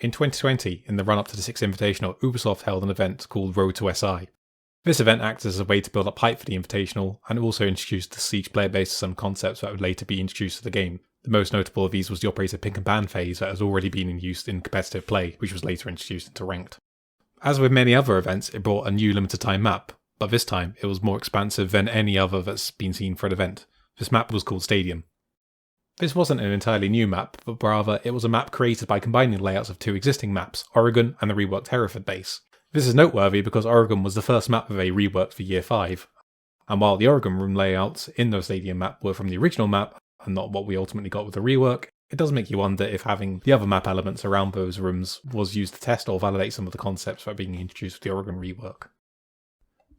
In 2020, in the run-up to the 6th Invitational, Ubisoft held an event called Road to SI. This event acted as a way to build up hype for the Invitational, and also introduced the Siege player base to some concepts that would later be introduced to the game. The most notable of these was the Operator Pick and Ban phase that has already been in use in competitive play, which was later introduced into Ranked. As with many other events, it brought a new limited time map, but this time it was more expansive than any other that's been seen for an event. This map was called Stadium. This wasn't an entirely new map, but rather it was a map created by combining the layouts of two existing maps, Oregon and the reworked Hereford base. This is noteworthy because Oregon was the first map of a reworked for Year 5, and while the Oregon room layouts in the Stadium map were from the original map, and not what we ultimately got with the rework, it does make you wonder if having the other map elements around those rooms was used to test or validate some of the concepts that are being introduced with the Oregon rework.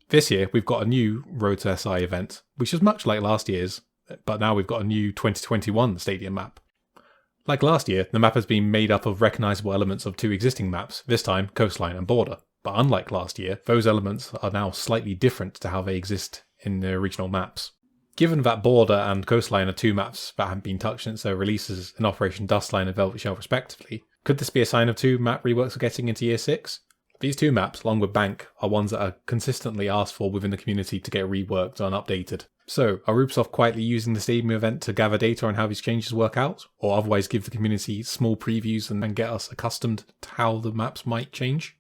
This year we've got a new Road to SI event, which is much like last year's, but now we've got a new 2021 Stadium map. Like last year, the map has been made up of recognisable elements of two existing maps, this time Coastline and Border, but unlike last year, those elements are now slightly different to how they exist in the original maps. Given that Border and Coastline are two maps that haven't been touched since their releases in Operation Dustline and Velvet Shell respectively, could this be a sign of two map reworks are getting into Year 6? These two maps, along with Bank, are ones that are consistently asked for within the community to get reworked and updated. So, are Ubisoft quietly using the Stadium event to gather data on how these changes work out, or otherwise give the community small previews and then get us accustomed to how the maps might change?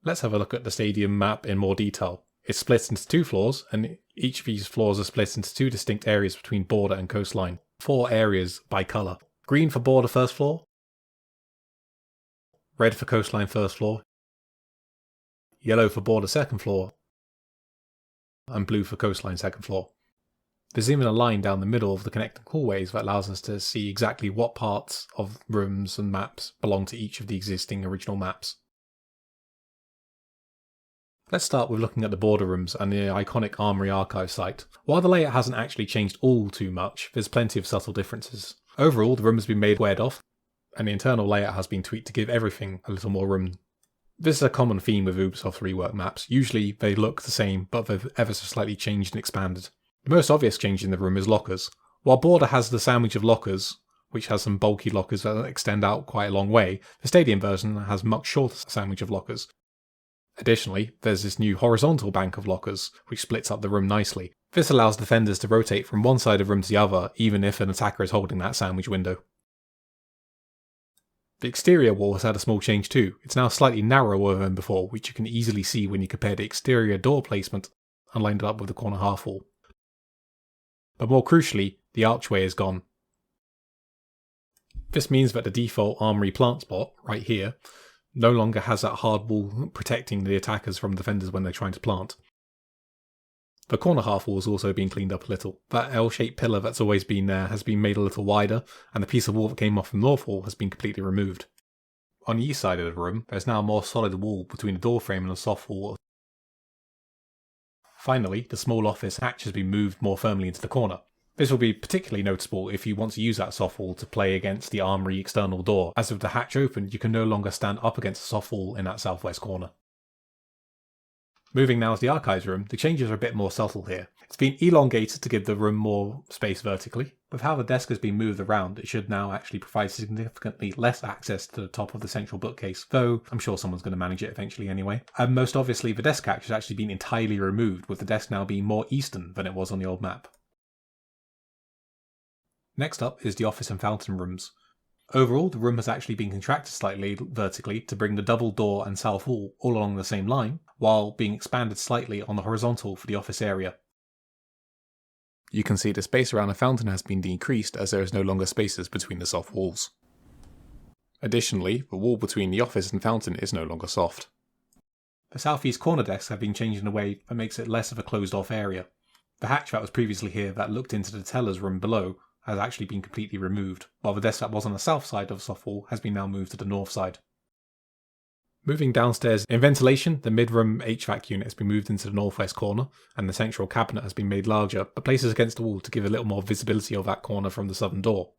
Let's have a look at the Stadium map in more detail. It's split into two floors, and each of these floors are split into two distinct areas between Border and Coastline. 4 areas by colour. Green for Border first floor, red for Coastline first floor, yellow for Border second floor, and blue for Coastline second floor. There's even a line down the middle of the connecting hallways that allows us to see exactly what parts of rooms and maps belong to each of the existing original maps. Let's start with looking at the Border rooms and the iconic Armory Archive site. While the layout hasn't actually changed all too much, there's plenty of subtle differences. Overall, the room has been made squared off, and the internal layout has been tweaked to give everything a little more room. This is a common theme with Ubisoft rework maps. Usually they look the same, but they've ever so slightly changed and expanded. The most obvious change in the room is lockers. While Border has the sandwich of lockers, which has some bulky lockers that extend out quite a long way, the Stadium version has much shorter sandwich of lockers. Additionally, there's this new horizontal bank of lockers, which splits up the room nicely. This allows defenders to rotate from one side of the room to the other, even if an attacker is holding that sandwich window. The exterior wall has had a small change too. It's now slightly narrower than before, which you can easily see when you compare the exterior door placement and line it up with the corner half wall. But more crucially, the archway is gone. This means that the default armory plant spot, right here, no longer has that hard wall protecting the attackers from defenders when they're trying to plant. The corner half wall has also been cleaned up a little. That L-shaped pillar that's always been there has been made a little wider, and the piece of wall that came off the north wall has been completely removed. On the east side of the room, there's now a more solid wall between the door frame and the soft wall. Finally, the small office hatch has been moved more firmly into the corner. This will be particularly noticeable if you want to use that soft wall to play against the armory external door, as with the hatch opened you can no longer stand up against the soft wall in that southwest corner. Moving now to the archives room, the changes are a bit more subtle here. It's been elongated to give the room more space vertically. With how the desk has been moved around, it should now actually provide significantly less access to the top of the central bookcase, though I'm sure someone's going to manage it eventually anyway. And most obviously, the desk hatch has actually been entirely removed, with the desk now being more eastern than it was on the old map. Next up is the office and fountain rooms. Overall, the room has actually been contracted slightly vertically to bring the double door and south wall all along the same line, while being expanded slightly on the horizontal for the office area. You can see the space around the fountain has been decreased as there is no longer spaces between the soft walls. Additionally, the wall between the office and fountain is no longer soft. The southeast corner desks have been changed in a way that makes it less of a closed off area. The hatch that was previously here that looked into the teller's room below has actually been completely removed, while the desk that was on the south side of the soft wall has been now moved to the north side. Moving downstairs, in ventilation, the mid-room HVAC unit has been moved into the northwest corner, and the central cabinet has been made larger, but places against the wall to give a little more visibility of that corner from the southern door.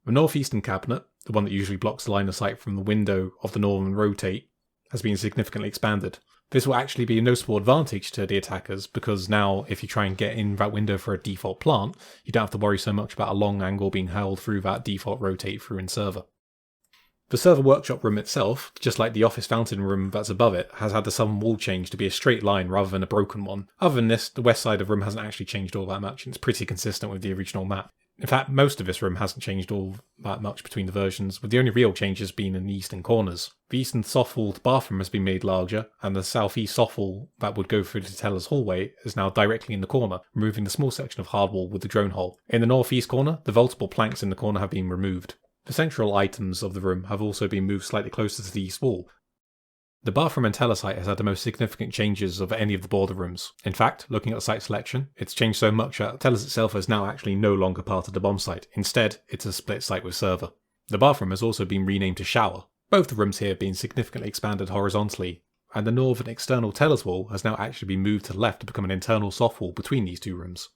The northeastern cabinet, the one that usually blocks the line of sight from the window of the northern rotate, has been significantly expanded. This will actually be a noticeable advantage to the attackers, because now if you try and get in that window for a default plant, you don't have to worry so much about a long angle being held through that default rotate through in server. The server workshop room itself, just like the office fountain room that's above it, has had the southern wall change to be a straight line rather than a broken one. Other than this, the west side of the room hasn't actually changed all that much, and it's pretty consistent with the original map. In fact, most of this room hasn't changed all that much between the versions, with the only real changes being in the eastern corners. The eastern soft-walled bathroom has been made larger, and the southeast soft wall that would go through the Telus hallway is now directly in the corner, removing the small section of hard wall with the drone hole. In the northeast corner, the vaultable planks in the corner have been removed. The central items of the room have also been moved slightly closer to the east wall. The bathroom and Telus site has had the most significant changes of any of the border rooms. In fact, looking at the site selection, it's changed so much that Telus itself is now actually no longer part of the bomb site. Instead, it's a split site with server. The bathroom has also been renamed to shower. Both the rooms here have been significantly expanded horizontally, and the northern external Telus wall has now actually been moved to the left to become an internal soft wall between these two rooms.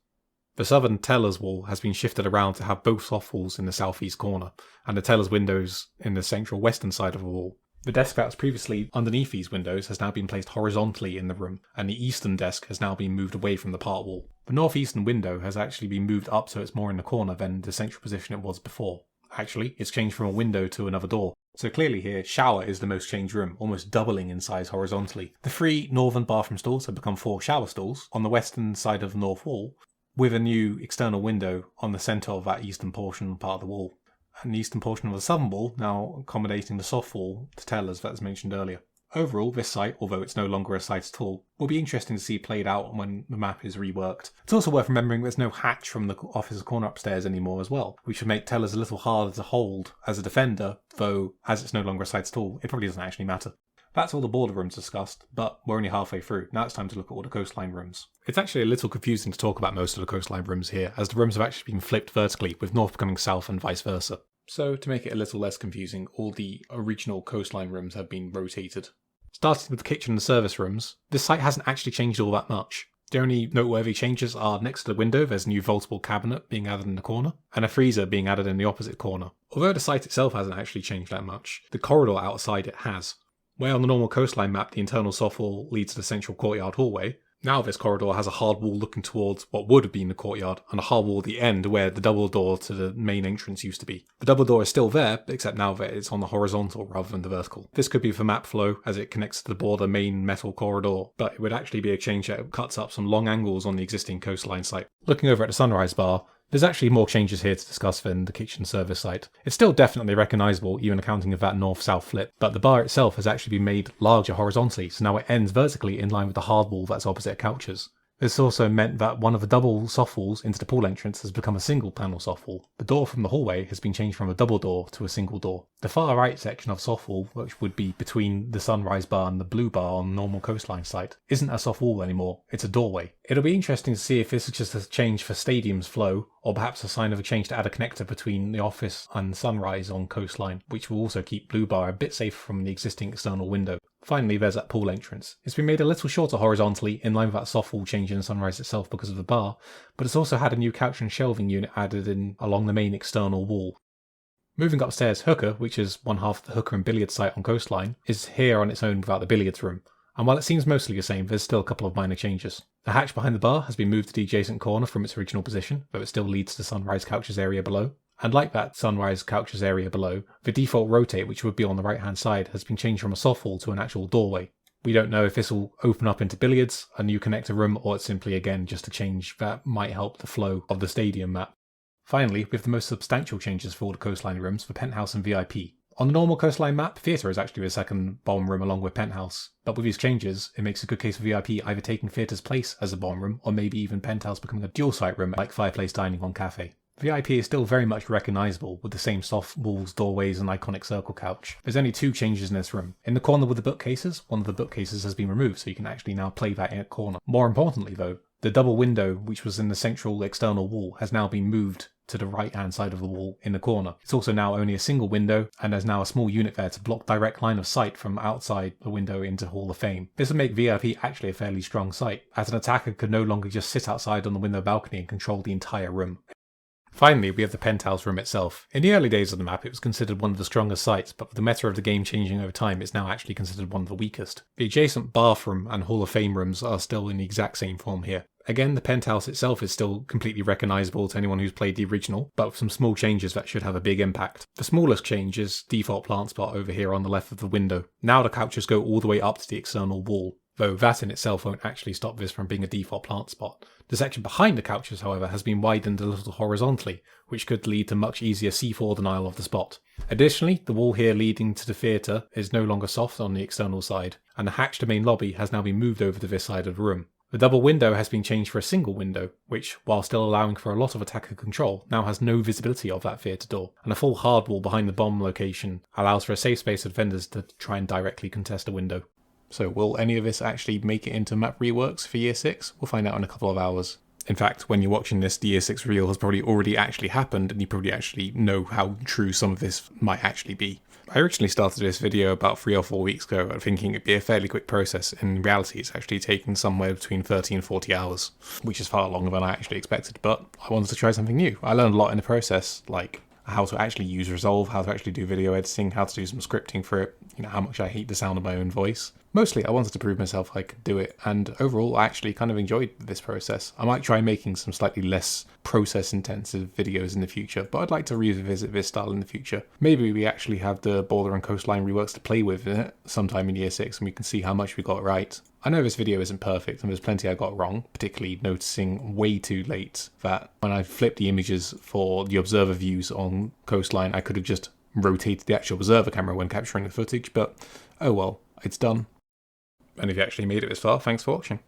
The southern Telus wall has been shifted around to have both soft walls in the southeast corner, and the Telus windows in the central western side of the wall. The desk that was previously underneath these windows has now been placed horizontally in the room, and the eastern desk has now been moved away from the part wall. The northeastern window has actually been moved up so it's more in the corner than the central position it was before. Actually, it's changed from a window to another door. So clearly here, shower is the most changed room, almost doubling in size horizontally. The 3 northern bathroom stalls have become 4 shower stalls on the western side of the north wall, with a new external window on the centre of that eastern portion part of the wall. And the eastern portion of the southern wall now accommodating the soft wall to Telus that was mentioned earlier. Overall, this site, although it's no longer a site at all, will be interesting to see played out when the map is reworked. It's also worth remembering there's no hatch from the officer's corner upstairs anymore as well, which should make Telus a little harder to hold as a defender, though as it's no longer a site at all, it probably doesn't actually matter. That's all the border rooms discussed, but we're only halfway through. Now it's time to look at all the coastline rooms. It's actually a little confusing to talk about most of the coastline rooms here, as the rooms have actually been flipped vertically, with north becoming south and vice versa. So, to make it a little less confusing, all the original coastline rooms have been rotated. Starting with the kitchen and the service rooms, this site hasn't actually changed all that much. The only noteworthy changes are next to the window there's a new vaultable cabinet being added in the corner, and a freezer being added in the opposite corner. Although the site itself hasn't actually changed that much, the corridor outside it has. Where on the normal coastline map the internal soft wall leads to the central courtyard hallway, now this corridor has a hard wall looking towards what would have been the courtyard, and a hard wall at the end where the double door to the main entrance used to be. The double door is still there, except now that it's on the horizontal rather than the vertical. This could be for map flow, as it connects to the border main metal corridor, but it would actually be a change that cuts up some long angles on the existing coastline site. Looking over at the sunrise bar, there's actually more changes here to discuss than the kitchen service site. It's still definitely recognisable, even accounting of that north-south flip, but the bar itself has actually been made larger horizontally, so now it ends vertically in line with the hard wall that's opposite couches. This also meant that one of the double soft walls into the pool entrance has become a single panel soft wall. The door from the hallway has been changed from a double door to a single door. The far right section of soft wall, which would be between the sunrise bar and the blue bar on the normal coastline site, isn't a soft wall anymore, it's a doorway. It'll be interesting to see if this is just a change for stadium's flow, or perhaps a sign of a change to add a connector between the office and sunrise on coastline, which will also keep blue bar a bit safer from the existing external window. Finally, there's that pool entrance. It's been made a little shorter horizontally, in line with that soft wall change in sunrise itself because of the bar, but it's also had a new couch and shelving unit added in along the main external wall. Moving upstairs, Hookah, which is one half of the Hookah and billiards site on coastline, is here on its own without the billiards room. And while it seems mostly the same, there's still a couple of minor changes. The hatch behind the bar has been moved to the adjacent corner from its original position, though it still leads to sunrise couches area below. And like that sunrise couches area below, the default rotate, which would be on the right hand side, has been changed from a soft wall to an actual doorway. We don't know if this will open up into billiards, a new connector room, or it's simply again just a change that might help the flow of the stadium map. Finally, we have the most substantial changes for all the coastline rooms for Penthouse and VIP. On the normal coastline map, Theatre is actually the second bomb room along with Penthouse, but with these changes, it makes a good case for VIP either taking Theatre's place as a bomb room, or maybe even Penthouse becoming a dual site room like Fireplace Dining on Cafe. VIP is still very much recognisable, with the same soft walls, doorways and iconic circle couch. There's only 2 changes in this room. In the corner with the bookcases, one of the bookcases has been removed, so you can actually now play that in a corner. More importantly though, the double window, which was in the central external wall, has now been moved to the right hand side of the wall in the corner. It's also now only a single window, and there's now a small unit there to block direct line of sight from outside the window into Hall of Fame. This would make VIP actually a fairly strong site, as an attacker could no longer just sit outside on the window balcony and control the entire room. Finally, we have the penthouse room itself. In the early days of the map, it was considered one of the strongest sites, but with the meta of the game changing over time, it's now actually considered one of the weakest. The adjacent bathroom and Hall of Fame rooms are still in the exact same form here. Again, the Penthouse itself is still completely recognisable to anyone who's played the original, but with some small changes that should have a big impact. The smallest change is default plant spot over here on the left of the window. Now the couches go all the way up to the external wall, though that in itself won't actually stop this from being a default plant spot. The section behind the couches, however, has been widened a little horizontally, which could lead to much easier C4 denial of the spot. Additionally, the wall here leading to the theatre is no longer soft on the external side, and the hatch to main lobby has now been moved over to this side of the room. The double window has been changed for a single window, which, while still allowing for a lot of attacker control, now has no visibility of that theatre door, and a full hard wall behind the bomb location allows for a safe space for defenders to try and directly contest a window. So will any of this actually make it into map reworks for Year 6? We'll find out in a couple of hours. In fact, when you're watching this, the Year 6 reveal has probably already actually happened, and you probably actually know how true some of this might actually be. I originally started this video about 3 or 4 weeks ago, thinking it'd be a fairly quick process. In reality, it's actually taken somewhere between 30 and 40 hours, which is far longer than I actually expected, but I wanted to try something new. I learned a lot in the process, like how to actually use Resolve, how to actually do video editing, how to do some scripting for it, how much I hate the sound of my own voice. Mostly, I wanted to prove myself I could do it, and overall, I actually kind of enjoyed this process. I might try making some slightly less process-intensive videos in the future, but I'd like to revisit this style in the future. Maybe we actually have the Border and Coastline reworks to play with in it sometime in Year 6, and we can see how much we got right. I know this video isn't perfect, and there's plenty I got wrong, particularly noticing way too late that when I flipped the images for the observer views on Coastline, I could have just rotated the actual observer camera when capturing the footage, but oh well, it's done. And if you actually made it this far, thanks for watching.